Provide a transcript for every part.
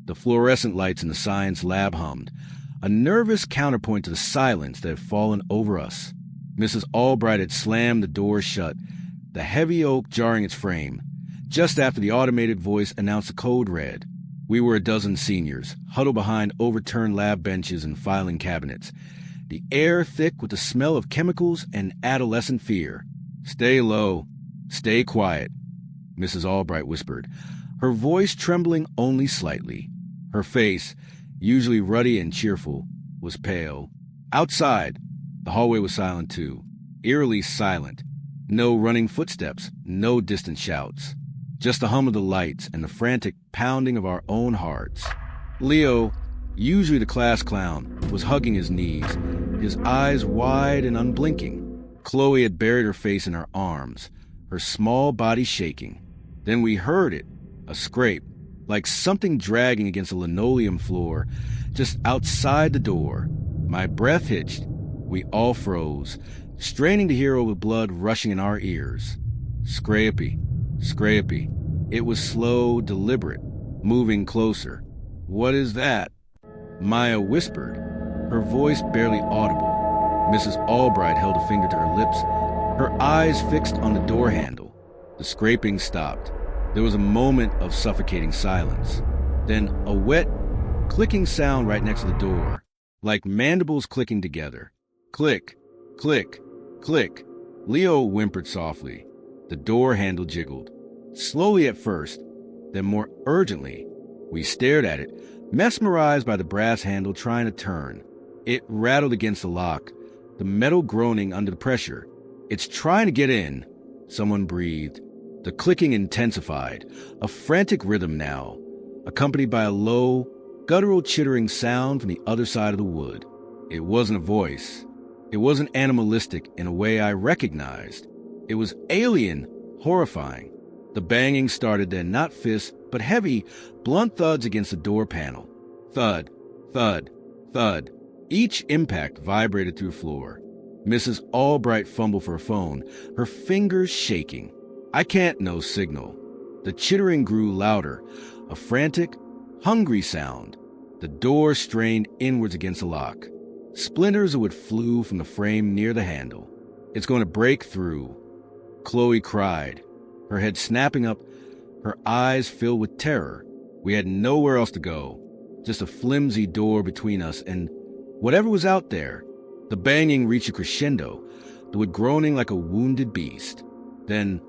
The fluorescent lights in the science lab hummed, a nervous counterpoint to the silence that had fallen over us. Mrs. Albright had slammed the door shut, the heavy oak jarring its frame, just after the automated voice announced the code red. We were a dozen seniors, huddled behind overturned lab benches and filing cabinets, the air thick with the smell of chemicals and adolescent fear. "Stay low. Stay quiet," Mrs. Albright whispered, her voice trembling only slightly. Her face, usually ruddy and cheerful, was pale. Outside, the hallway was silent too, eerily silent. No running footsteps, no distant shouts. Just the hum of the lights and the frantic pounding of our own hearts. Leo, usually the class clown, was hugging his knees, his eyes wide and unblinking. Chloe had buried her face in her arms, her small body shaking. Then we heard it, a scrape, like something dragging against a linoleum floor just outside the door. My breath hitched. We all froze, straining to hear over the blood rushing in our ears. Scrapey, scrapey. It was slow, deliberate, moving closer. "What is that?" Maya whispered, her voice barely audible. Mrs. Albright held a finger to her lips, her eyes fixed on the door handle. The scraping stopped. There was a moment of suffocating silence. Then a wet, clicking sound right next to the door, like mandibles clicking together. Click, click, click. Leo whimpered softly. The door handle jiggled. Slowly at first, then more urgently. We stared at it, mesmerized by the brass handle trying to turn. It rattled against the lock, the metal groaning under the pressure. "It's trying to get in," someone breathed. The clicking intensified, a frantic rhythm now, accompanied by a low, guttural chittering sound from the other side of the wood. It wasn't a voice. It wasn't animalistic in a way I recognized. It was alien, horrifying. The banging started then, not fists, but heavy, blunt thuds against the door panel. Thud, thud, thud. Each impact vibrated through the floor. Mrs. Albright fumbled for a phone, her fingers shaking. "I can't, no signal." The chittering grew louder, a frantic, hungry sound. The door strained inwards against the lock. Splinters of wood flew from the frame near the handle. "It's going to break through," Chloe cried, her head snapping up, her eyes filled with terror. We had nowhere else to go, just a flimsy door between us and whatever was out there. The banging reached a crescendo, the wood groaning like a wounded beast. Then,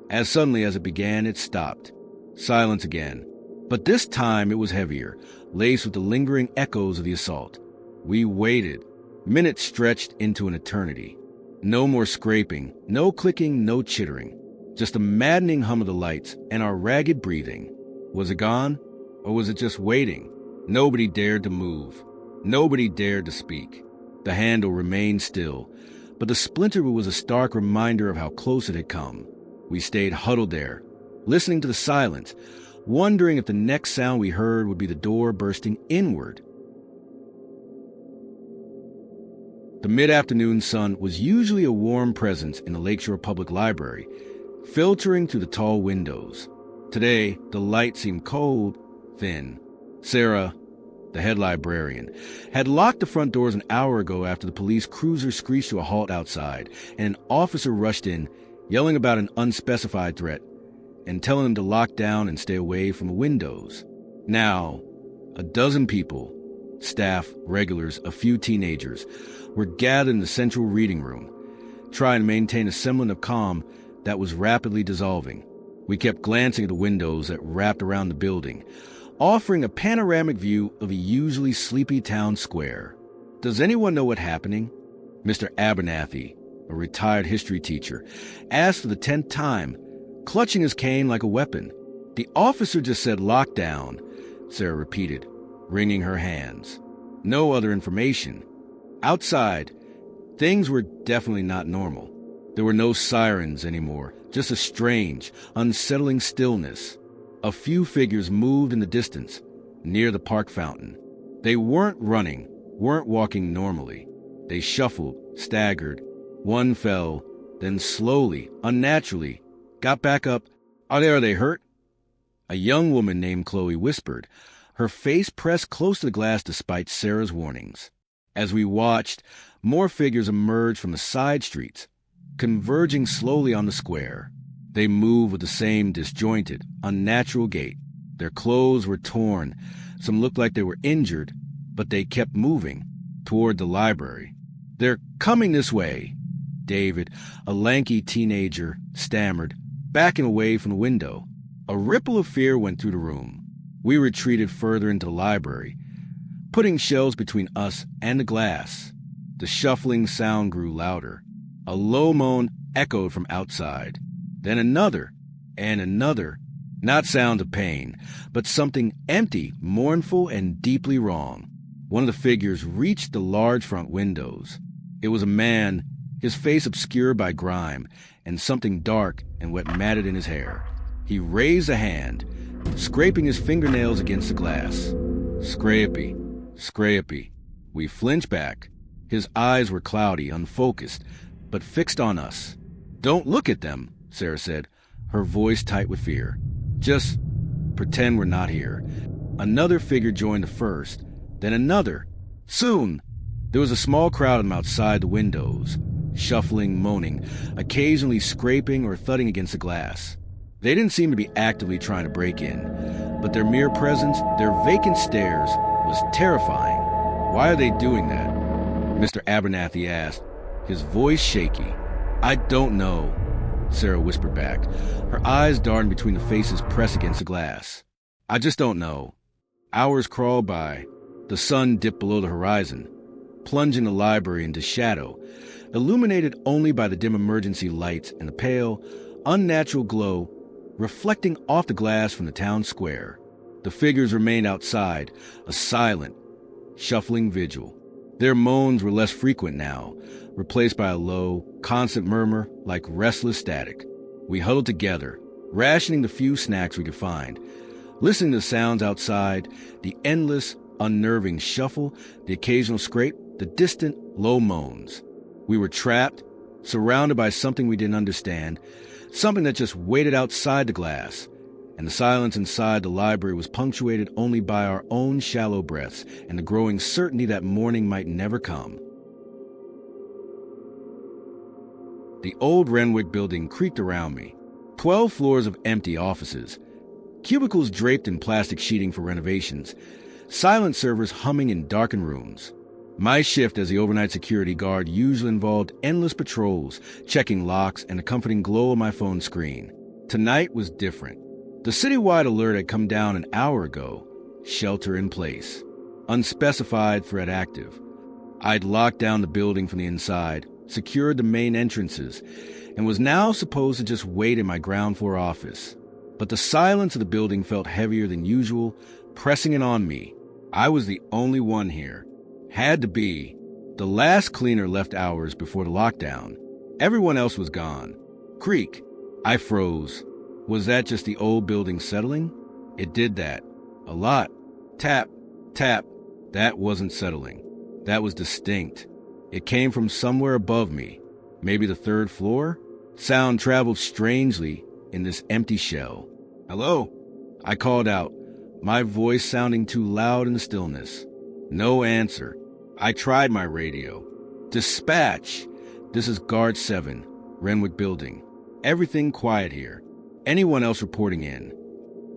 as suddenly as it began, it stopped. Silence again. But this time it was heavier, laced with the lingering echoes of the assault. We waited. Minutes stretched into an eternity. No more scraping, no clicking, no chittering. Just a maddening hum of the lights and our ragged breathing. Was it gone? Or was it just waiting? Nobody dared to move. Nobody dared to speak. The handle remained still, but the splinter was a stark reminder of how close it had come. We stayed huddled there, listening to the silence, wondering if the next sound we heard would be the door bursting inward. The mid-afternoon sun was usually a warm presence in the Lakeshore Public Library, filtering through the tall windows. Today, the light seemed cold, thin. Sarah, the head librarian, had locked the front doors an hour ago after the police cruiser screeched to a halt outside, and an officer rushed in, yelling about an unspecified threat, and telling them to lock down and stay away from the windows. Now, a dozen people, staff, regulars, a few teenagers, were gathered in the central reading room, trying to maintain a semblance of calm that was rapidly dissolving. We kept glancing at the windows that wrapped around the building, offering a panoramic view of a usually sleepy town square. "Does anyone know what's happening?" Mr. Abernathy, a retired history teacher, asked for the 10th time, clutching his cane like a weapon. "The officer just said lockdown," Sarah repeated, wringing her hands. No other information. Outside, things were definitely not normal. There were no sirens anymore, just a strange, unsettling stillness. A few figures moved in the distance, near the park fountain. They weren't running, weren't walking normally. They shuffled, staggered. One fell, then slowly, unnaturally, got back up. Are they hurt?" A young woman named Chloe whispered, her face pressed close to the glass despite Sarah's warnings. As we watched, more figures emerged from the side streets, converging slowly on the square. They moved with the same disjointed, unnatural gait. Their clothes were torn. Some looked like they were injured, but they kept moving toward the library. "They're coming this way," David, a lanky teenager, stammered, backing away from the window. A ripple of fear went through the room. We retreated further into the library, putting shelves between us and the glass. The shuffling sound grew louder. A low moan echoed from outside. Then another, and another. Not sounds of pain, but something empty, mournful, and deeply wrong. One of the figures reached the large front windows. It was a man, his face obscured by grime, and something dark and wet matted in his hair. He raised a hand, scraping his fingernails against the glass. Scrapey, scrapey. We flinched back. His eyes were cloudy, unfocused, but fixed on us. "Don't look at them," Sarah said, her voice tight with fear. "Just pretend we're not here." Another figure joined the first, then another. Soon, there was a small crowd of them outside the windows, shuffling, moaning, occasionally scraping or thudding against the glass. They didn't seem to be actively trying to break in, but their mere presence, their vacant stares, was terrifying. "Why are they doing that?" Mr. Abernathy asked, his voice shaky. "I don't know," Sarah whispered back, her eyes darting between the faces pressed against the glass. "I just don't know." Hours crawled by. The sun dipped below the horizon, plunging the library into shadow, illuminated only by the dim emergency lights and the pale, unnatural glow reflecting off the glass from the town square. The figures remained outside, a silent, shuffling vigil. Their moans were less frequent now, replaced by a low, constant murmur like restless static. We huddled together, rationing the few snacks we could find, listening to the sounds outside, the endless, unnerving shuffle, the occasional scrape, the distant, low moans. We were trapped, surrounded by something we didn't understand, something that just waited outside the glass, and the silence inside the library was punctuated only by our own shallow breaths and the growing certainty that morning might never come. The old Renwick building creaked around me. 12 floors of empty offices, cubicles draped in plastic sheeting for renovations, silent servers humming in darkened rooms. My shift as the overnight security guard usually involved endless patrols, checking locks, and the comforting glow of my phone screen. Tonight was different. The citywide alert had come down an hour ago. Shelter in place. Unspecified threat active. I'd locked down the building from the inside, secured the main entrances, and was now supposed to just wait in my ground floor office. But the silence of the building felt heavier than usual, pressing in on me. I was the only one here. Had to be. The last cleaner left hours before the lockdown. Everyone else was gone. Creak. I froze. Was that just the old building settling? It did that. A lot. Tap. Tap. That wasn't settling. That was distinct. It came from somewhere above me. Maybe the third floor? Sound traveled strangely in this empty shell. "Hello?" I called out, my voice sounding too loud in the stillness. No answer. I tried my radio. "Dispatch. This is Guard 7, Renwick Building. Everything quiet here. Anyone else reporting in?"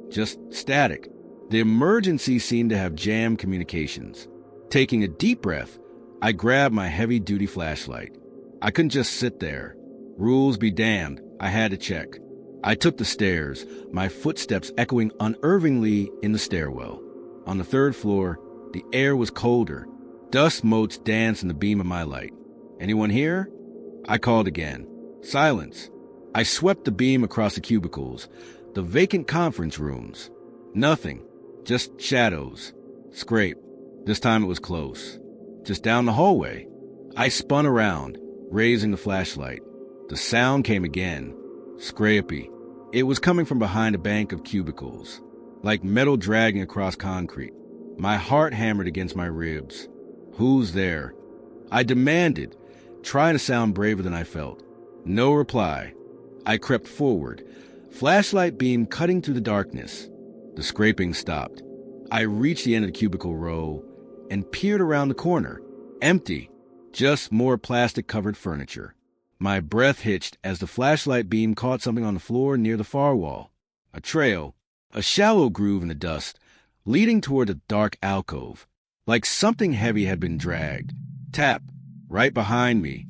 Just static. The emergency seemed to have jammed communications. Taking a deep breath, I grabbed my heavy-duty flashlight. I couldn't just sit there. Rules be damned. I had to check. I took the stairs, my footsteps echoing unervingly in the stairwell. On the third floor, the air was colder. Dust motes danced in the beam of my light. "Anyone here?" I called again. Silence. I swept the beam across the cubicles, the vacant conference rooms. Nothing. Just shadows. Scrape. This time it was close. Just down the hallway. I spun around, raising the flashlight. The sound came again. Scrapey. It was coming from behind a bank of cubicles, like metal dragging across concrete. My heart hammered against my ribs. "Who's there?" I demanded, trying to sound braver than I felt. No reply. I crept forward, flashlight beam cutting through the darkness. The scraping stopped. I reached the end of the cubicle row and peered around the corner. Empty. Just more plastic-covered furniture. My breath hitched as the flashlight beam caught something on the floor near the far wall. A trail. A shallow groove in the dust, leading toward a dark alcove. Like something heavy had been dragged. Tap. Right behind me.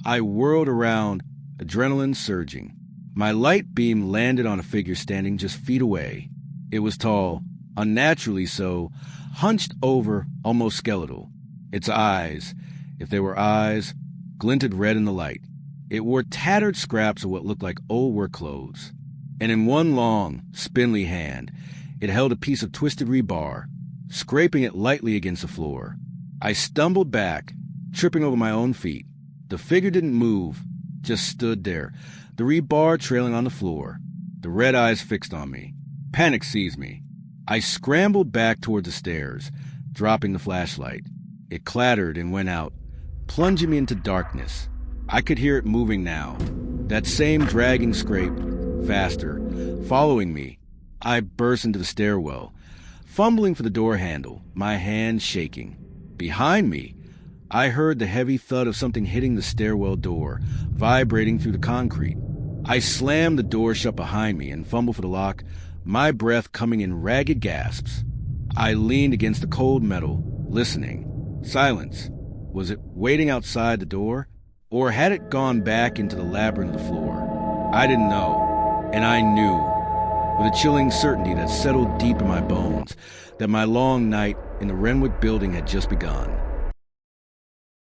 I whirled around, adrenaline surging. My light beam landed on a figure standing just feet away. It was tall, unnaturally so, hunched over, almost skeletal. Its eyes, if they were eyes, glinted red in the light. It wore tattered scraps of what looked like old work clothes. And in one long, spindly hand, it held a piece of twisted rebar, scraping it lightly against the floor. I stumbled back, tripping over my own feet. The figure didn't move, just stood there, the rebar trailing on the floor, the red eyes fixed on me. Panic seized me. I scrambled back toward the stairs, dropping the flashlight. It clattered and went out, plunging me into darkness. I could hear it moving now. That same dragging scrape, faster, following me. I burst into the stairwell, fumbling for the door handle, my hand shaking. Behind me, I heard the heavy thud of something hitting the stairwell door, vibrating through the concrete. I slammed the door shut behind me and fumbled for the lock, my breath coming in ragged gasps. I leaned against the cold metal, listening. Silence. Was it waiting outside the door? Or had it gone back into the labyrinth of the floor? I didn't know, and I knew, with a chilling certainty that settled deep in my bones, that my long night in the Renwick building had just begun.